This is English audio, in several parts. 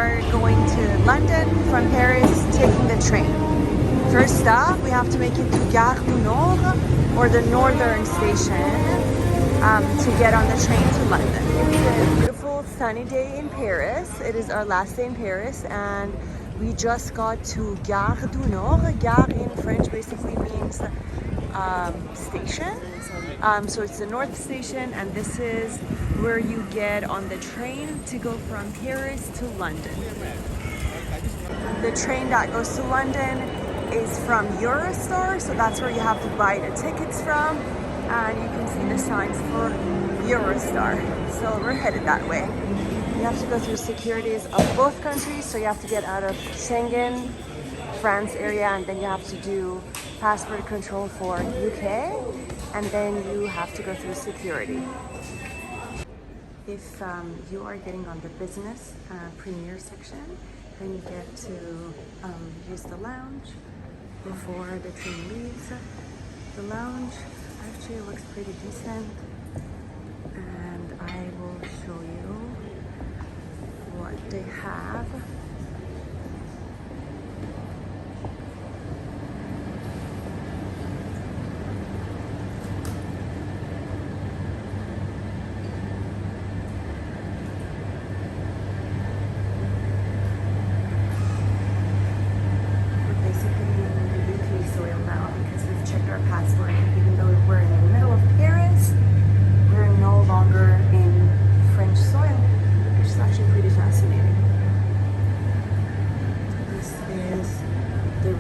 are going to London from Paris, taking the train. First stop, we have to make it to Gare du Nord, or the northern station, to get on the train to London. It's a beautiful sunny day in Paris. It is our last day in Paris, and we just got to Gare du Nord. Gare in French basically means station. So it's the North Station, and this is where you get on the train to go from Paris to London. The train that goes to London is from Eurostar, so that's where you have to buy the tickets from, and you can see the signs for Eurostar. So we're headed that way. You have to go through securities of both countries, so you have to get out of Schengen, France area, and then you have to do passport control for UK, and then you have to go through security. If you are getting on the business premier section, then you get to use the lounge before the train leaves. The lounge actually looks pretty decent, and I will show you what they have.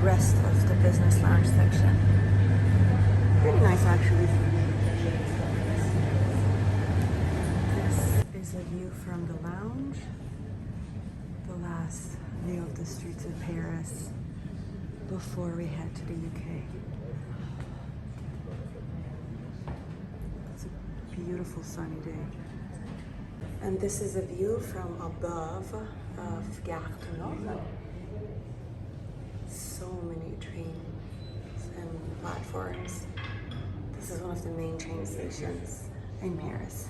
Rest of the business lounge section. Pretty nice actually. This is a view from the lounge. The last view of the streets of Paris before we head to the UK. It's a beautiful sunny day. And this is a view from above of Gare du Nord. So many trains and platforms. This is one of the main train stations in Paris.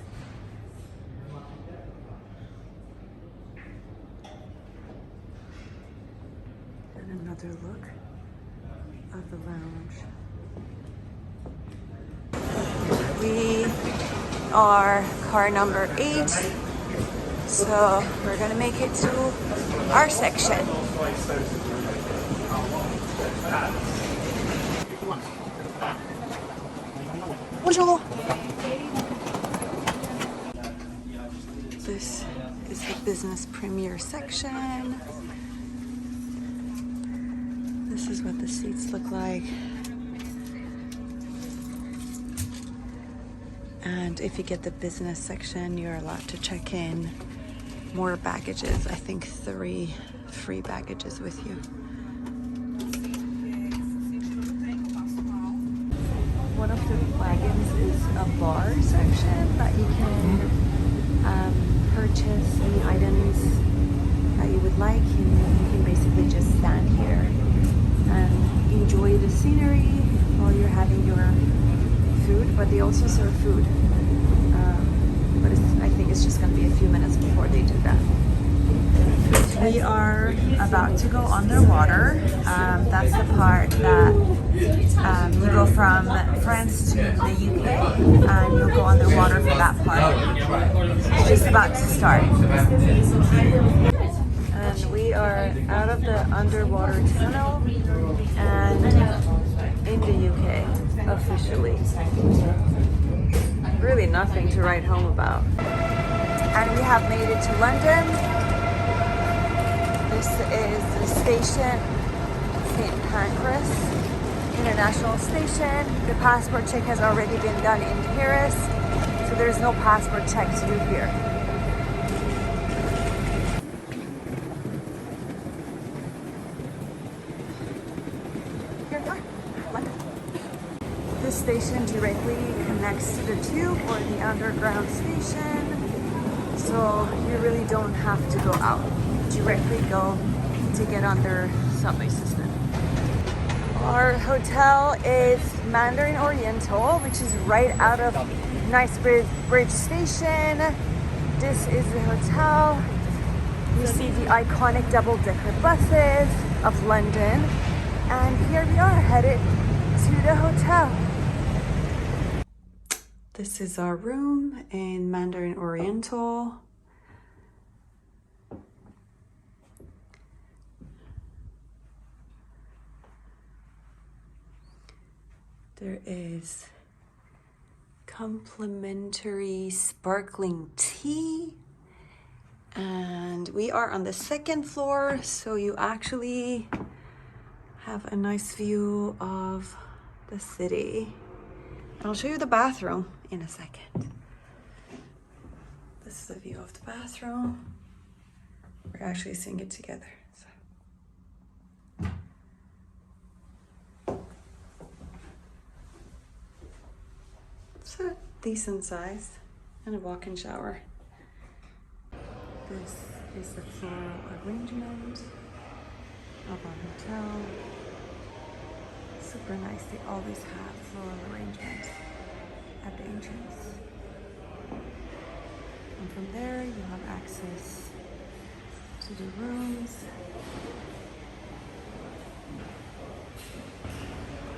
And another look of the lounge. We are car number 8, so we're gonna make it to our section. Bonjour. This is the business premier section. This is what the seats look like. And if you get the business section, you're allowed to check in more baggages. I think 3 free baggages with you. One of the wagons is a bar section that you can purchase any items that you would like. You can basically just stand here and enjoy the scenery while you're having your food, but they also serve food. But I think it's just going to be a few minutes before they do that. We are about to go underwater. That's the part that you go from France to the UK, and you'll go underwater for that part. It's just about to start. And we are out of the underwater tunnel and in the UK officially. Really nothing to write home about. And we have made it to London. This is the station, St. Pancras International Station. The passport check has already been done in Paris, so there's no passport check to do here. This station directly connects to the tube or the underground station, so you really don't have to go out. Directly go to get on their subway system. Our hotel is Mandarin Oriental, which is right out of Knightsbridge Station. This is the hotel. You see the iconic double-decker buses of London. And here we are headed to the hotel. This is our room in Mandarin Oriental. There is complimentary sparkling tea. And we are on the second floor, so you actually have a nice view of the city. And I'll show you the bathroom in a second. This is a view of the bathroom. We're actually seeing it together. It's a decent size and a walk-in shower. This is the floral arrangement of our hotel. Super nice. They always have floral arrangements at the entrance. And from there you have access to the rooms.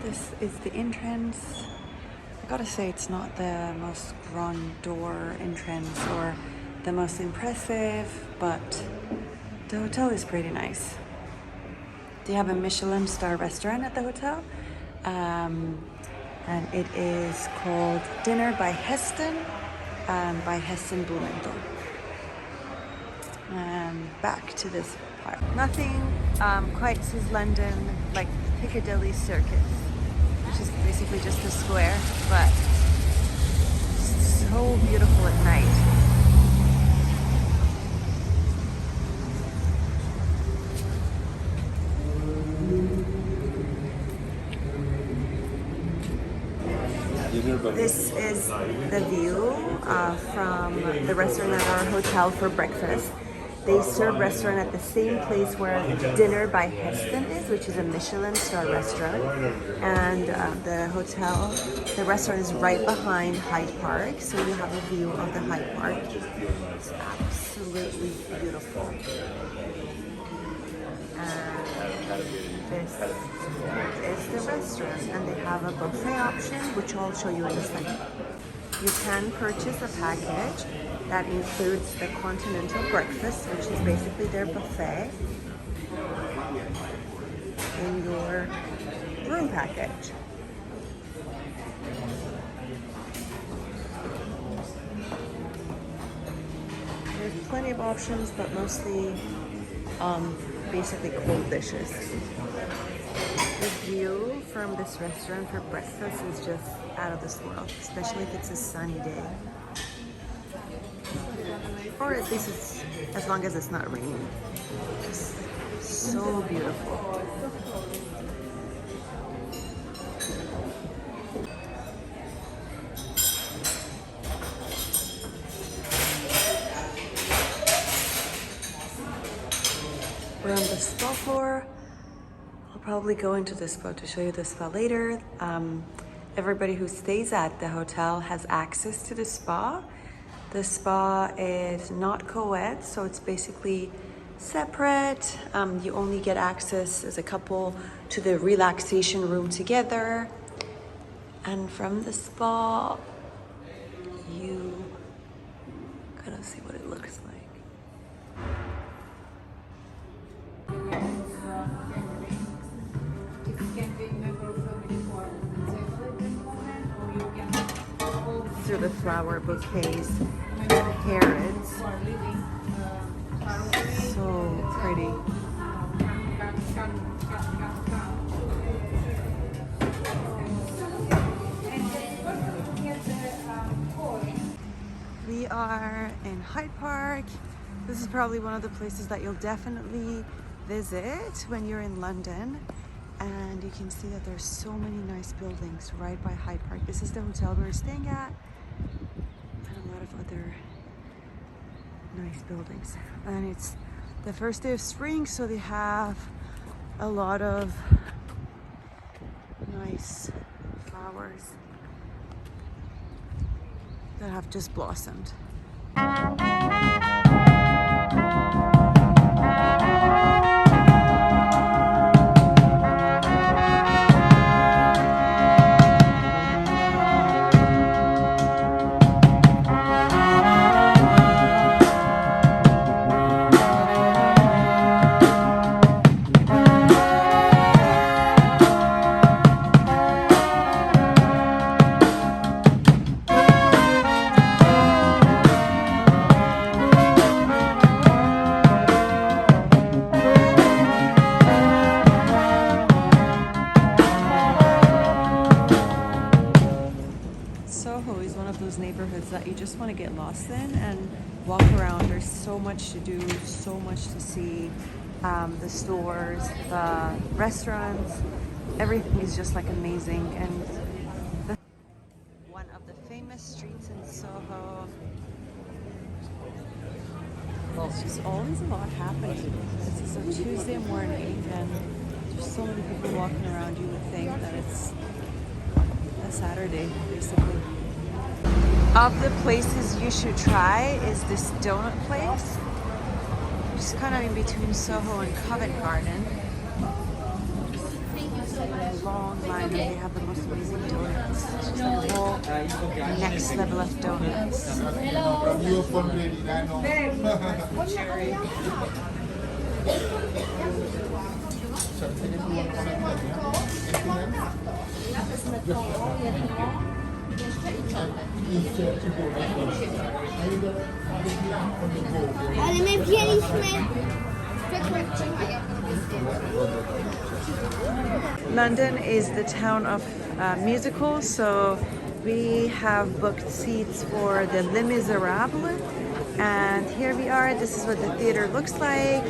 This is the entrance. I gotta say, it's not the most grand door entrance or the most impressive, but the hotel is pretty nice. They have a Michelin star restaurant at the hotel, and it is called Dinner by Heston, by Heston Blumenthal. Back to this part. Nothing quite says London like Piccadilly Circus, which is basically just a square, but so beautiful at night. This is the view from the restaurant at our hotel for breakfast. They serve restaurant at the same place where Dinner by Heston is, which is a Michelin star restaurant. And the restaurant is right behind Hyde Park, so you have a view of the Hyde Park. It's absolutely beautiful. And this is the restaurant, and they have a buffet option, which I'll show you in a second. You can purchase a package that includes the continental breakfast, which is basically their buffet, in your room package. There's plenty of options, but mostly basically cold dishes. The view from this restaurant for breakfast is just out of this world, especially if it's a sunny day. Or at least it's, as long as it's not raining. Just so beautiful. We're on the spa floor. I'll probably go into the spa to show you the spa later. Everybody who stays at the hotel has access to the spa. The spa is not co-ed, so it's basically separate. You only get access as a couple to the relaxation room together. And from the spa, you gotta see what it looks like. These are the flower bouquets, Harrods. So pretty. We are in Hyde Park. This is probably one of the places that you'll definitely visit when you're in London. And you can see that there's so many nice buildings right by Hyde Park. This is the hotel we're staying at, and a lot of other nice buildings. And it's the first day of spring, so they have a lot of nice flowers that have just blossomed. that you just want to get lost in and walk around. There's so much to do, so much to see. The stores, the restaurants, everything is just like amazing. And one of the famous streets in Soho. It's just always a lot happening. This is a Tuesday morning and there's so many people walking around. You would think that it's a Saturday, basically. Of the places you should try is this donut place. It's kind of in between Soho and Covent Garden. A long line and they have the most amazing donuts. It's just like a whole next level of donuts. Ale my wzięliśmy... London is the town of musicals, so we have booked seats for the Les Miserables, and here we are. This is what the theater looks like,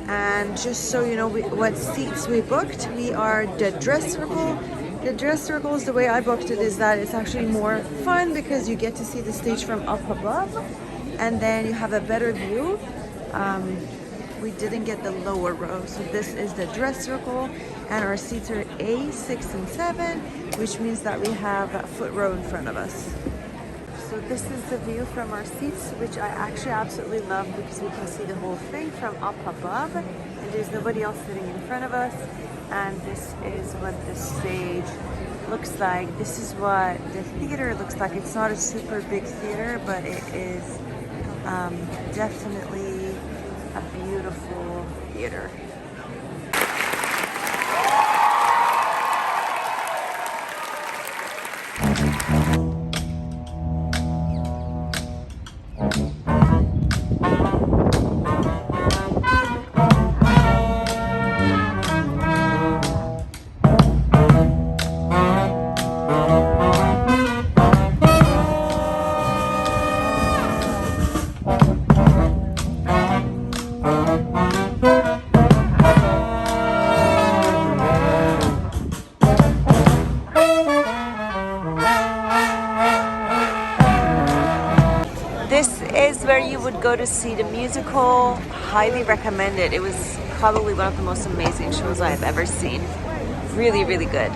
and just so you know what seats we booked, we are the dress circle. The dress circles, the way I booked it is that it's actually more fun because you get to see the stage from up above and then you have a better view. We didn't get the lower row, so this is the dress circle and our seats are A, 6 and 7, which means that we have a foot row in front of us. So this is the view from our seats, which I actually absolutely love because we can see the whole thing from up above and there's nobody else sitting in front of us. And this is what the stage looks like. This is what the theater looks like. It's not a super big theater, but it is definitely a beautiful theater. This is where you would go to see the musical. Highly recommend it. It was probably one of the most amazing shows I've ever seen. Really, really good.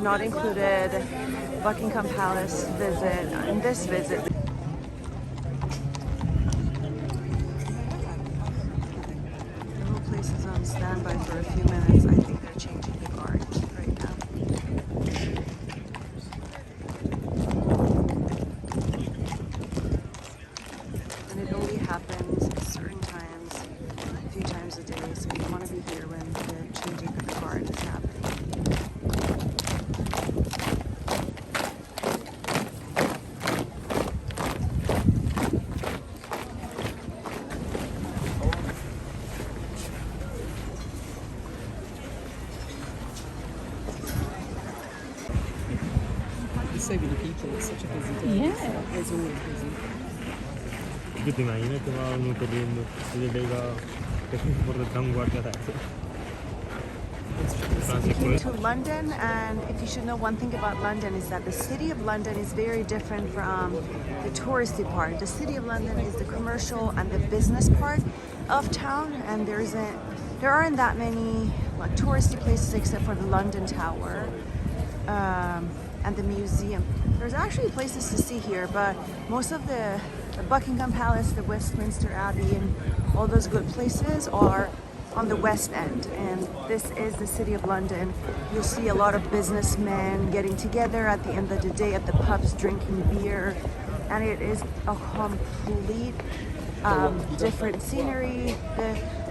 Not included Buckingham Palace visit in this visit. The whole place is on standby for a few minutes. I think they're changing the guard right now. And it only happens at certain times, a few times a day, so you want to be here when the changing of the guard is happening. So many people, it's such a busy day. Yeah. It's always busy. Tutti immaginate ma venuto lindo, vedeva che porta un guardia adesso. We came to London, and if you should know one thing about London is that the city of London is very different from the touristy part. The city of London is the commercial and the business part of town, and there aren't that many like touristy places except for the London Tower and the museum. There's actually places to see here, but most of the Buckingham Palace, the Westminster Abbey, and all those good places are on the West End, and this is the City of London. You'll see a lot of businessmen getting together at the end of the day at the pubs drinking beer, and it is a complete different scenery.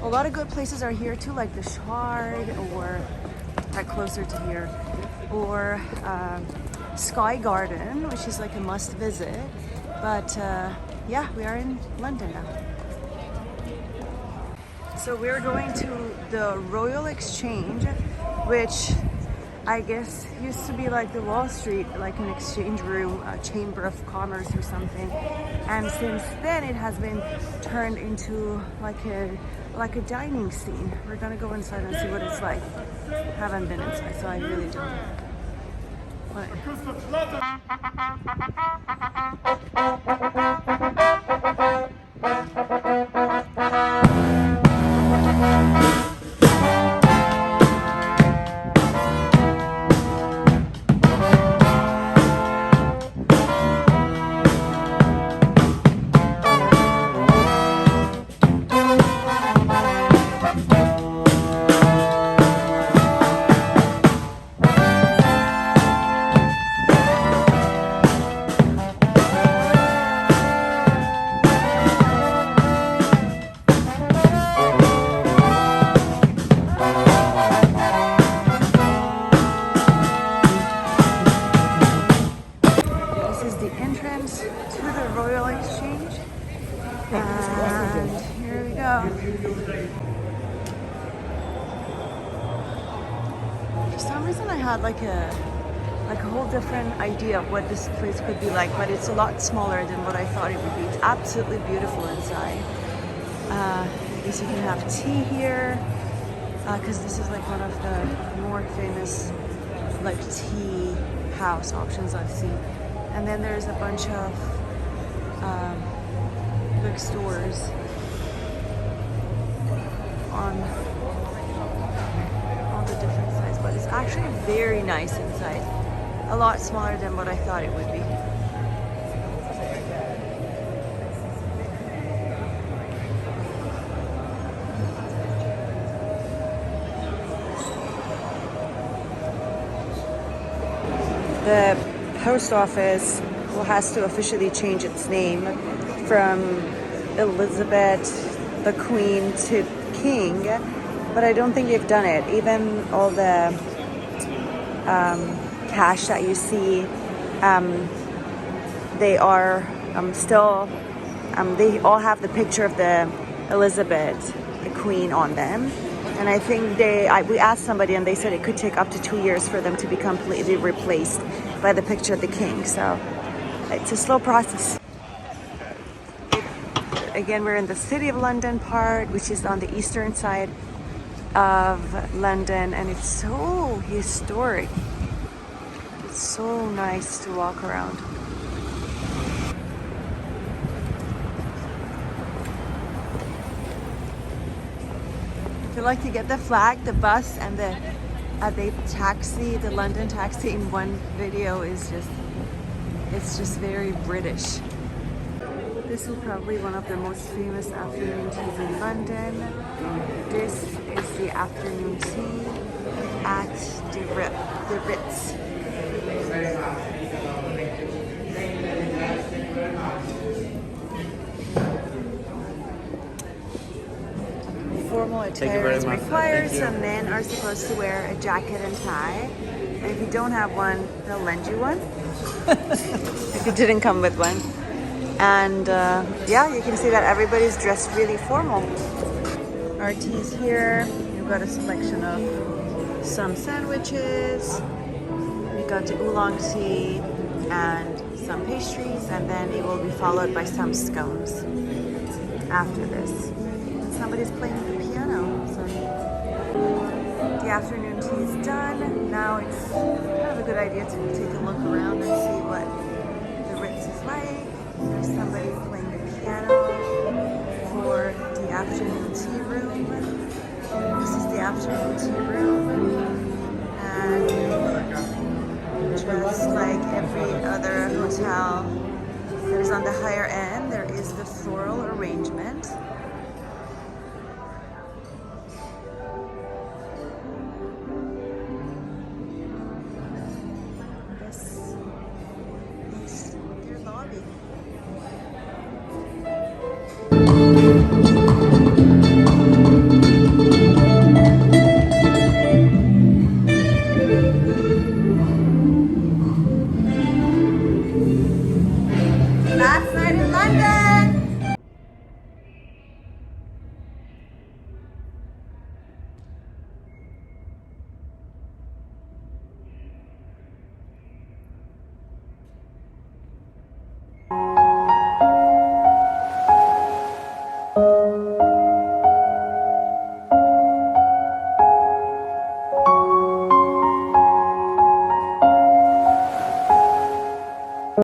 A lot of good places are here too, like the Shard, or right closer to here, or Sky Garden, which is like a must visit. But yeah, we are in London now. So we're going to the Royal Exchange, which I guess used to be like the Wall Street, like an exchange room, a chamber of commerce or something. And since then it has been turned into like a dining scene. We're gonna go inside and see what it's like. Haven't been inside, so I really don't know. For some reason I had like a whole different idea of what this place could be like, but it's a lot smaller than what I thought it would be. It's absolutely beautiful inside. I guess you can have tea here, because this is like one of the more famous like tea house options I've seen. And then there's a bunch of like stores on all the different sides, but it's actually very nice inside. A lot smaller than what I thought it would be. The post office has to officially change its name from Elizabeth the Queen to King, but I don't think they've done it. Even all the cash that you see, they are still, they all have the picture of the Elizabeth the Queen on them. And I think we asked somebody and they said it could take up to 2 years for them to be completely replaced by the picture of the king. So it's a slow process. Again, we're in the City of London part, which is on the eastern side of London, and it's so historic. It's so nice to walk around. If you like to get the flag, the bus, and the taxi, the London taxi in one video is just very British. This is probably one of the most famous afternoon teas in London. This is the afternoon tea at the Ritz. Formal attire is required, so men are supposed to wear a jacket and tie. And if you don't have one, they'll lend you one. If you didn't come with one. And yeah, you can see that everybody's dressed really formal. Our tea's here. We've got a selection of some sandwiches. We got the oolong tea and some pastries, and then it will be followed by some scones. after this. And somebody's playing the piano. So the afternoon tea is done. Now it's kind of a good idea to take a look around and see what the Ritz is like. There's somebody playing the piano for the afternoon tea room. This is the afternoon tea room. And just like every other hotel that is on the higher end, there is the floral arrangement.